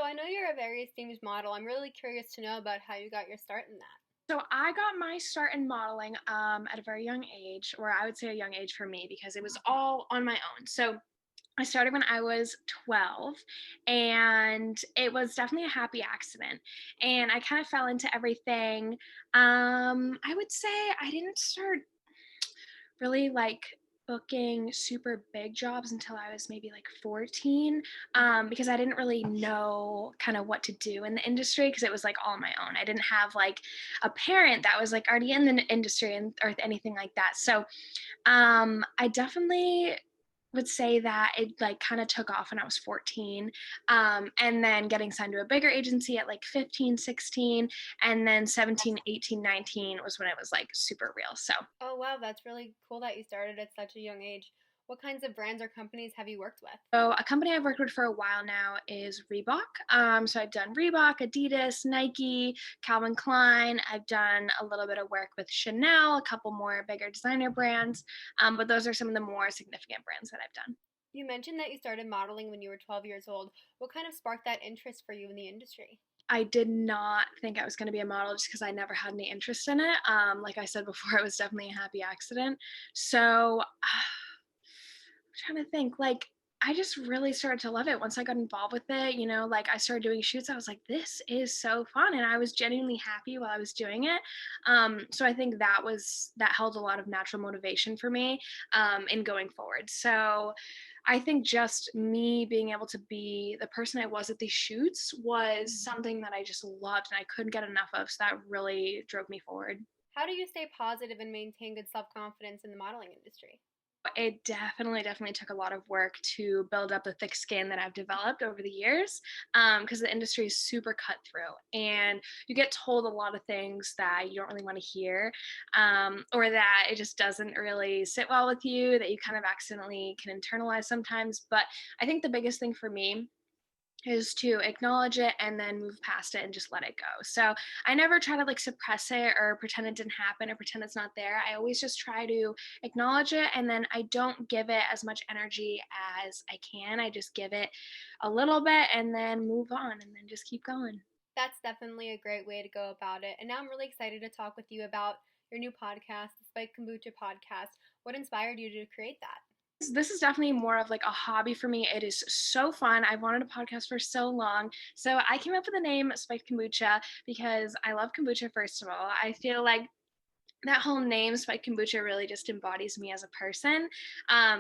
So I know you're a very esteemed model. I'm really curious to know about how you got your start in that. So I got my start in modeling at a very young age, or I would say a young age for me, because it was all on my own. So I started when I was 12, and it was definitely a happy accident. And I kind of fell into everything. I would say I didn't start really like booking super big jobs until I was maybe like 14, because I didn't really know kind of what to do in the industry because it was like all on my own. I didn't have like a parent that was like already in the industry and or anything like that. So I definitely would say that it like kind of took off when I was 14, and then getting signed to a bigger agency at like 15, 16, and then 17, 18, 19 was when it was like super real. So Oh, wow, that's really cool that you started at such a young age. What kinds of brands or companies have you worked with? So a company I've worked with for a while now is Reebok. So I've done Reebok, Adidas, Nike, Calvin Klein. I've done a little bit of work with Chanel, a couple more bigger designer brands. But those are some of the more significant brands that I've done. You mentioned that you started modeling when you were 12 years old. What kind of sparked that interest for you in the industry? I did not think I was going to be a model just because I never had any interest in it. Like I said before, it was definitely a happy accident. So I'm trying to think, like, I just really started to love it once I got involved with it. Like I started doing shoots. I was like, this is so fun. And I was genuinely happy while I was doing it. So I think that held a lot of natural motivation for me in going forward. So I think just me being able to be the person I was at these shoots was something that I just loved and I couldn't get enough of. So that really drove me forward. How do you stay positive and maintain good self confidence in the modeling industry? It definitely took a lot of work to build up the thick skin that I've developed over the years, because the industry is super cutthroat and you get told a lot of things that you don't really want to hear, or that it just doesn't really sit well with you, that you kind of accidentally can internalize sometimes. But I think the biggest thing for me is to acknowledge it and then move past it and just let it go. So I never try to like suppress it or pretend it didn't happen or pretend it's not there. I always just try to acknowledge it, and then I don't give it as much energy as I can. I just give it a little bit and then move on and then just keep going. That's definitely a great way to go about it. And now I'm really excited to talk with you about your new podcast, the Spiked Kombucha podcast. What inspired you to create that? This is definitely more of like a hobby for me. It is so fun. I've wanted a podcast for so long. So I came up with the name Spiked Kombucha because I love kombucha, first of all. I feel like that whole name Spike Kombucha really just embodies me as a person,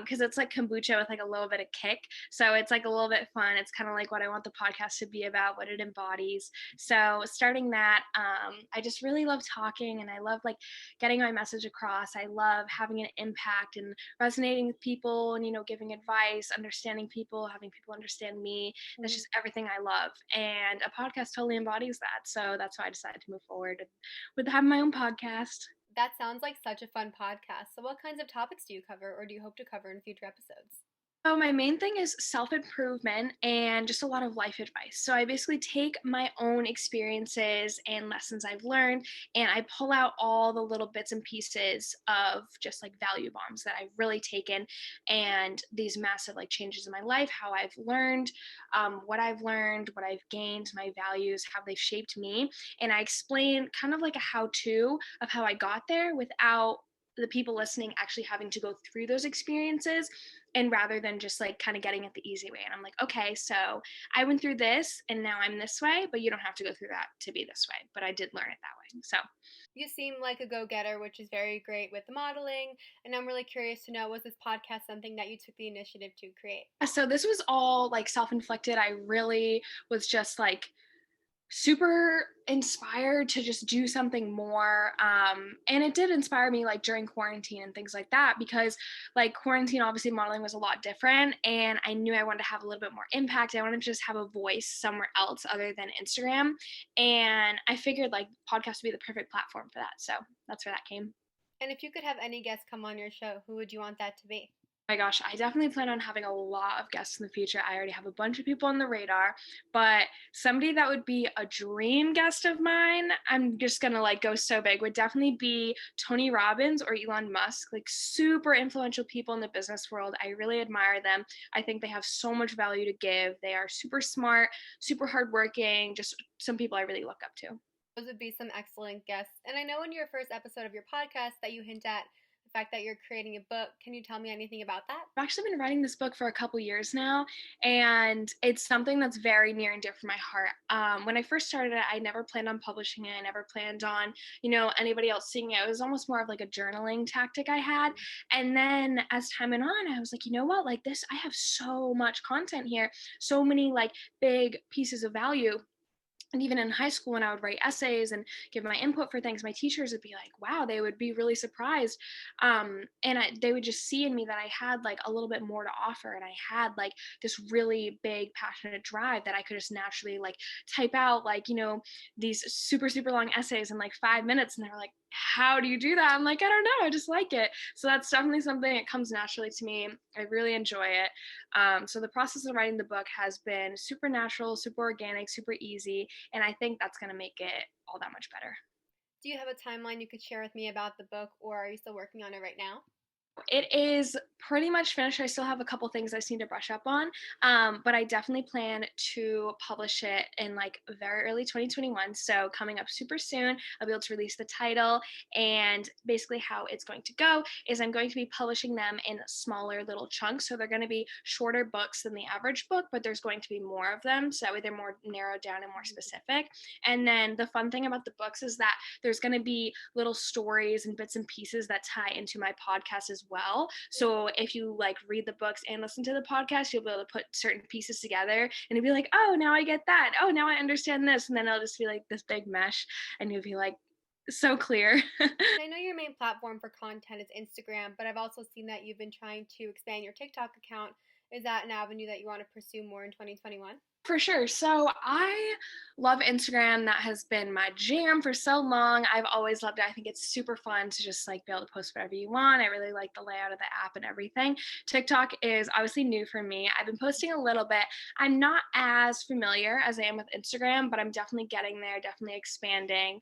because it's like kombucha with like a little bit of kick, so it's like a little bit fun. It's kind of like what I want the podcast to be about, what it embodies. So starting that, I just really love talking and I love like getting my message across. I love having an impact and resonating with people, and giving advice, understanding people, having people understand me. That's Mhm. just everything I love, and a podcast totally embodies that. So that's why I decided to move forward with having my own podcast. That sounds like such a fun podcast. So, what kinds of topics do you cover or do you hope to cover in future episodes? So my main thing is self-improvement and just a lot of life advice. So I basically take my own experiences and lessons I've learned, and I pull out all the little bits and pieces of just like value bombs that I've really taken, and these massive like changes in my life, how I've learned, what I've gained, my values, how they've shaped me. And I explain kind of like a how-to of how I got there without the people listening actually having to go through those experiences, and rather than just like kind of getting it the easy way. And I'm like, okay, so I went through this and now I'm this way, but you don't have to go through that to be this way, but I did learn it that way. You seem like a go getter, which is very great with the modeling. And I'm really curious to know, was this podcast something that you took the initiative to create? So this was all like self-inflicted. I really was just like super inspired to just do something more, and it did inspire me like during quarantine and things like that, because like quarantine, obviously modeling was a lot different, and I knew I wanted to have a little bit more impact. I wanted to just have a voice somewhere else other than Instagram, and I figured like podcast would be the perfect platform for that, so that's where that came. And if you could have any guest come on your show, who would you want that to be? My gosh, I definitely plan on having a lot of guests in the future. I already have a bunch of people on the radar, but somebody that would be a dream guest of mine, I'm just gonna like go so big, would definitely be Tony Robbins or Elon Musk, like super influential people in the business world. I really admire them. I think they have so much value to give. They are super smart, super hardworking, just some people I really look up to. Those would be some excellent guests. And I know in your first episode of your podcast that you hint at the fact that you're creating a book. Can you tell me anything about that? I've actually been writing this book for a couple years now, and it's something that's very near and dear for my heart. When I first started it, I never planned on publishing it. I never planned on, anybody else seeing it. It was almost more of like a journaling tactic I had. And then as time went on, I was like, you know what? Like this, I have so much content here, so many like big pieces of value. And even in high school, when I would write essays and give my input for things, my teachers would be like, wow, they would be really surprised. They would just see in me that I had like a little bit more to offer. And I had like this really big, passionate drive that I could just naturally like type out, like, these super, super long essays in like 5 minutes. And they're like, how do you do that? I'm like, I don't know. I just like it. So that's definitely something that comes naturally to me. I really enjoy it. So the process of writing the book has been super natural, super organic, super easy. And I think that's going to make it all that much better. Do you have a timeline you could share with me about the book, or are you still working on it right now? It is pretty much finished. I still have a couple things I just need to brush up on, but I definitely plan to publish it in like very early 2021. So coming up super soon, I'll be able to release the title. And basically how it's going to go is I'm going to be publishing them in smaller little chunks. So they're going to be shorter books than the average book, but there's going to be more of them. So that way they're more narrowed down and more specific. And then the fun thing about the books is that there's going to be little stories and bits and pieces that tie into my podcast as well. So if you like read the books and listen to the podcast, you'll be able to put certain pieces together and you'll be like, oh, now I get that. Oh, now I understand this. And then it'll just be like this big mesh and you'll be like, so clear. I know your main platform for content is Instagram, but I've also seen that you've been trying to expand your TikTok account. Is that an avenue that you want to pursue more in 2021? For sure. So I love Instagram. That has been my jam for so long. I've always loved it. I think it's super fun to just like be able to post whatever you want. I really like the layout of the app and everything. TikTok is obviously new for me. I've been posting a little bit. I'm not as familiar as I am with Instagram, but I'm definitely getting there, definitely expanding.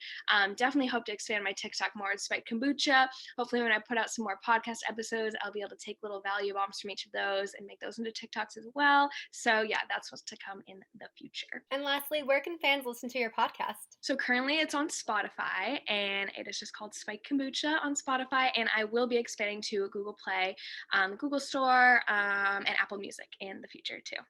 Definitely hope to expand my TikTok more. It's Spiked Kombucha. Hopefully when I put out some more podcast episodes, I'll be able to take little value bombs from each of those and make those into TikToks as well. So yeah, that's what's to come in the future. And lastly, where can fans listen to your podcast? So currently it's on Spotify and it is just called Spike Kombucha on Spotify. And I will be expanding to Google Play, Google Store, and Apple Music in the future too.